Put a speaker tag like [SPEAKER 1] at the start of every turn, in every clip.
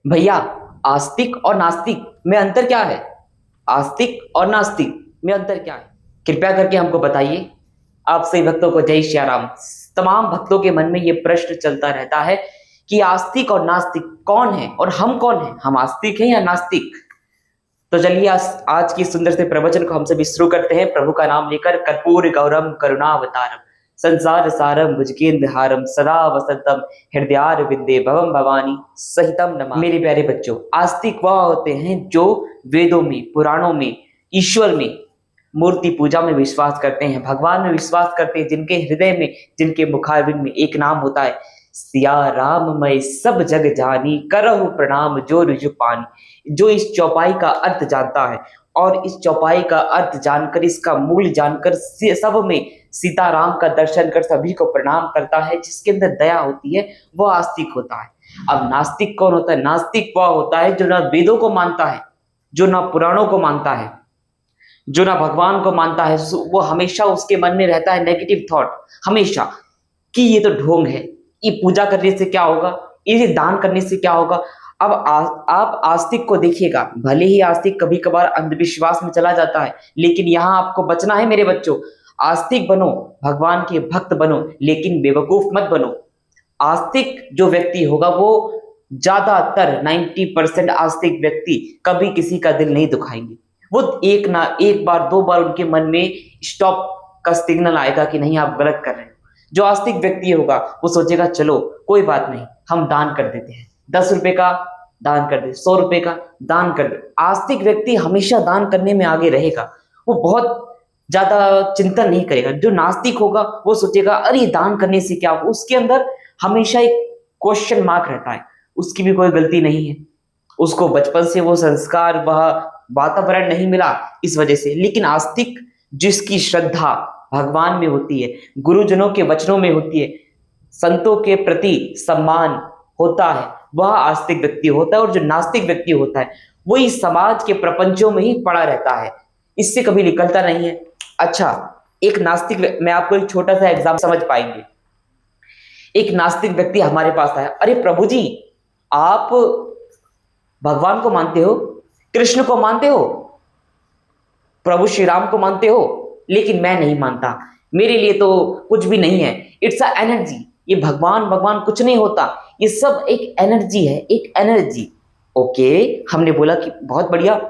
[SPEAKER 1] भैया, आस्तिक और नास्तिक में अंतर क्या है? आस्तिक और नास्तिक में अंतर क्या है? कृपया करके हमको बताइए। आप सभी भक्तों को जय श्री राम। तमाम भक्तों के मन में ये प्रश्न चलता रहता है कि आस्तिक और नास्तिक कौन है और हम कौन हैं? हम आस्तिक हैं या नास्तिक? तो चलिए आज की सुंदर से प्रवचन को हम सभी शुरू करते हैं प्रभु का नाम लेकर। कर्पूर गौरम करुणावतारम संसार सारम भुजगेंद्र हारम सदा वसंतम हृदयार विद्ये भवम भवानी सहितम नमा। मेरे प्यारे बच्चों, आस्तिक वह होते हैं जो वेदों में, पुराणों में, ईश्वर में, मूर्ति पूजा में विश्वास करते हैं, भगवान में विश्वास करते हैं, जिनके हृदय में, जिनके मुखारविंद में एक नाम होता है, सिया राम मैं सब जग जानी करहु प्रणाम जो रुजु पानी। जो इस चौपाई का अर्थ जानता है और इस चौपाई का अर्थ जानकर, इसका मूल जानकर, सब में सीताराम का दर्शन कर सभी को प्रणाम करता है, जिसके अंदर दया होती है, वह आस्तिक होता है। अब नास्तिक कौन होता है? नास्तिक वह होता है जो ना वेदों को मानता है, जो ना पुराणों को मानता है, जो ना भगवान को मानता है। वो हमेशा उसके मन में रहता है नेगेटिव थॉट, हमेशा, कि ये तो ढोंग है, ये पूजा करने से क्या होगा, ये दान करने से क्या होगा। अब आप आस्तिक को देखिएगा, भले ही आस्तिक कभी कभार अंधविश्वास में चला जाता है, लेकिन यहाँ आपको बचना है मेरे बच्चों। आस्तिक बनो, भगवान के भक्त बनो, लेकिन बेवकूफ मत बनो। आस्तिक जो व्यक्ति होगा वो ज्यादातर 90% आस्तिक व्यक्ति कभी किसी का दिल नहीं दुखाएंगे। वो एक बार दो बार उनके मन में स्टॉप का सिग्नल आएगा कि नहीं, आप गलत कर रहे हो। जो आस्तिक व्यक्ति होगा वो सोचेगा चलो कोई बात नहीं, हम दान कर देते हैं, 10 रुपए का दान कर दे, 100 रुपए का दान कर दे। आस्तिक व्यक्ति हमेशा दान करने में आगे रहेगा, वो बहुत ज्यादा चिंतन नहीं करेगा। जो नास्तिक होगा वो सोचेगा अरे दान करने से क्या, उसके अंदर हमेशा एक क्वेश्चन मार्क रहता है। उसकी भी कोई गलती नहीं है, उसको बचपन से वो संस्कार, वह वातावरण नहीं मिला इस वजह से। लेकिन आस्तिक, जिसकी श्रद्धा भगवान में होती है, गुरुजनों के वचनों में होती है, संतों के प्रति सम्मान होता है, वह आस्तिक व्यक्ति होता है। और जो नास्तिक व्यक्ति होता है वो इस समाज के प्रपंचों में ही पड़ा रहता है, इससे कभी निकलता नहीं है। अच्छा, एक नास्तिक, मैं आपको एक छोटा सा एग्जाम समझ पाएंगे। एक नास्तिक व्यक्ति हमारे पास आया, अरे प्रभु जी, आप भगवान को मानते हो, कृष्ण को मानते हो, प्रभु श्री राम को मानते हो, लेकिन मैं नहीं मानता, मेरे लिए तो कुछ भी नहीं है, इट्स अ एनर्जी। ये भगवान भगवान कुछ नहीं होता, ये सब एक एनर्जी है, एक एनर्जी। ओके, हमने बोला कि बहुत बढ़िया।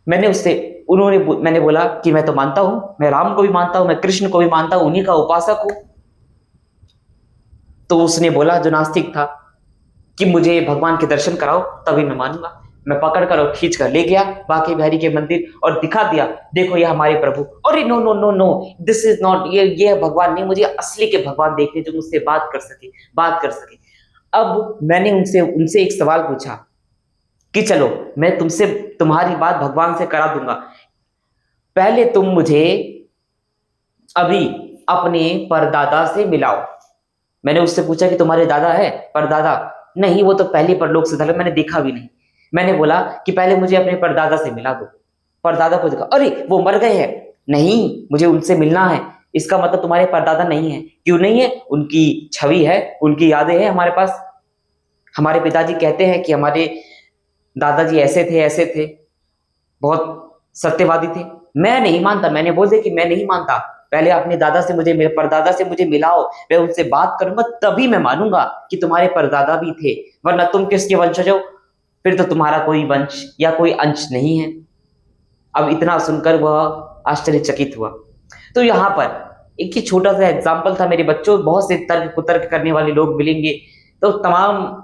[SPEAKER 1] मैंने बोला कि मैं तो मानता हूं, मैं राम को भी मानता हूं, मैं कृष्ण को भी मानता हूं, उन्हीं का उपासक हूं। तो उसने बोला, जो नास्तिक था, कि मुझे भगवान के दर्शन कराओ तभी मैं मानूंगा। मैं पकड़ कर और खींच कर ले गया बांके बिहारी के मंदिर और दिखा दिया, देखो ये हमारे प्रभु। अरे no no no no, this is not, ये भगवान नहीं, मुझे असली के भगवान देखने जो मुझसे बात कर सके, बात कर सके। अब मैंने उनसे उनसे एक सवाल पूछा कि चलो मैं तुमसे तुम्हारी बात भगवान से करा दूंगा, पहले तुम मुझे अभी अपने परदादा से मिलाओ। मैंने उससे पूछा कि तुम्हारे दादा है? परदादा? नहीं, वो तो पहले परलोक से था, मैंने देखा भी नहीं। मैंने बोला कि पहले मुझे अपने परदादा से मिला दो। परदादा को देखा, अरे वो मर गए हैं। नहीं, मुझे उनसे मिलना है। इसका मतलब तुम्हारे परदादा नहीं है? क्यों नहीं है? उनकी छवि है, उनकी यादें हैं हमारे पास। हमारे पिताजी कहते हैं कि हमारे दादाजी ऐसे थे, बहुत सत्यवादी थे। मैं नहीं मानता, मैंने बोल दिया कि मैं नहीं मानता, पहले अपने दादा से मुझे, मेरे परदादा से मुझे मिलाओ, मैं उनसे बात करूंगा तभी मैं मानूंगा कि तुम्हारे परदादा भी थे, वरना तुम किसके वंशज हो? फिर तो तुम्हारा कोई वंश या कोई अंश नहीं है। अब इतना सुनकर वह आश्चर्यचकित हुआ। तो यहाँ पर एक ही छोटा सा एग्जाम्पल था मेरे बच्चों। बहुत से तर्क कुतर्क करने वाले लोग मिलेंगे, तो तमाम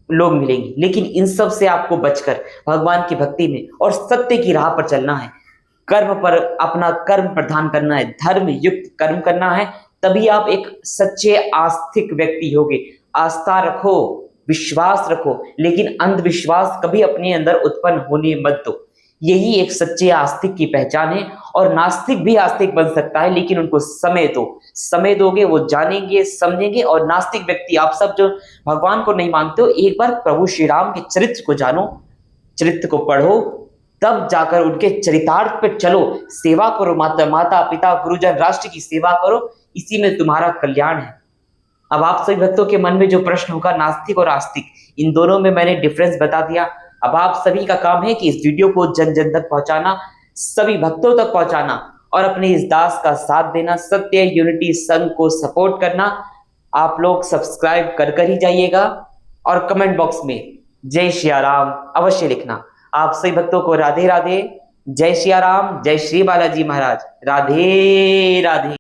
[SPEAKER 1] लोग मिलेंगे, लेकिन इन सब से आपको बचकर भगवान की भक्ति में और सत्य की राह पर चलना है। कर्म पर अपना कर्म प्रधान करना है, धर्म युक्त कर्म करना है, तभी आप एक सच्चे आस्तिक व्यक्ति होगे। आस्था रखो, विश्वास रखो, लेकिन अंधविश्वास कभी अपने अंदर उत्पन्न होने मत दो। यही एक सच्चे आस्तिक की पहचान है। और नास्तिक भी आस्तिक बन सकता है, लेकिन उनको समय दो, समय दोगे वो जानेंगे, समझेंगे। और नास्तिक व्यक्ति, आप सब जो भगवान को नहीं मानते हो, एक बार प्रभु श्री राम के चरित्र को जानो, चरित्र को पढ़ो, तब जाकर उनके चरितार्थ पर चलो, सेवा करो, माता पिता गुरुजन राष्ट्र की सेवा करो, इसी में तुम्हारा कल्याण है। अब आप सभी भक्तों के मन में जो प्रश्न होगा नास्तिक और आस्तिक, इन दोनों में मैंने डिफरेंस बता दिया। अब आप सभी का काम है कि इस वीडियो को जन जन तक पहुंचाना, सभी भक्तों तक पहुंचाना और अपने इस दास का साथ देना, सत्य यूनिटी संघ को सपोर्ट करना। आप लोग सब्सक्राइब कर ही जाइएगा और कमेंट बॉक्स में जय श्री राम अवश्य लिखना। आप सभी भक्तों को राधे राधे, जय श्री राम, जय श्री बालाजी महाराज, राधे राधे।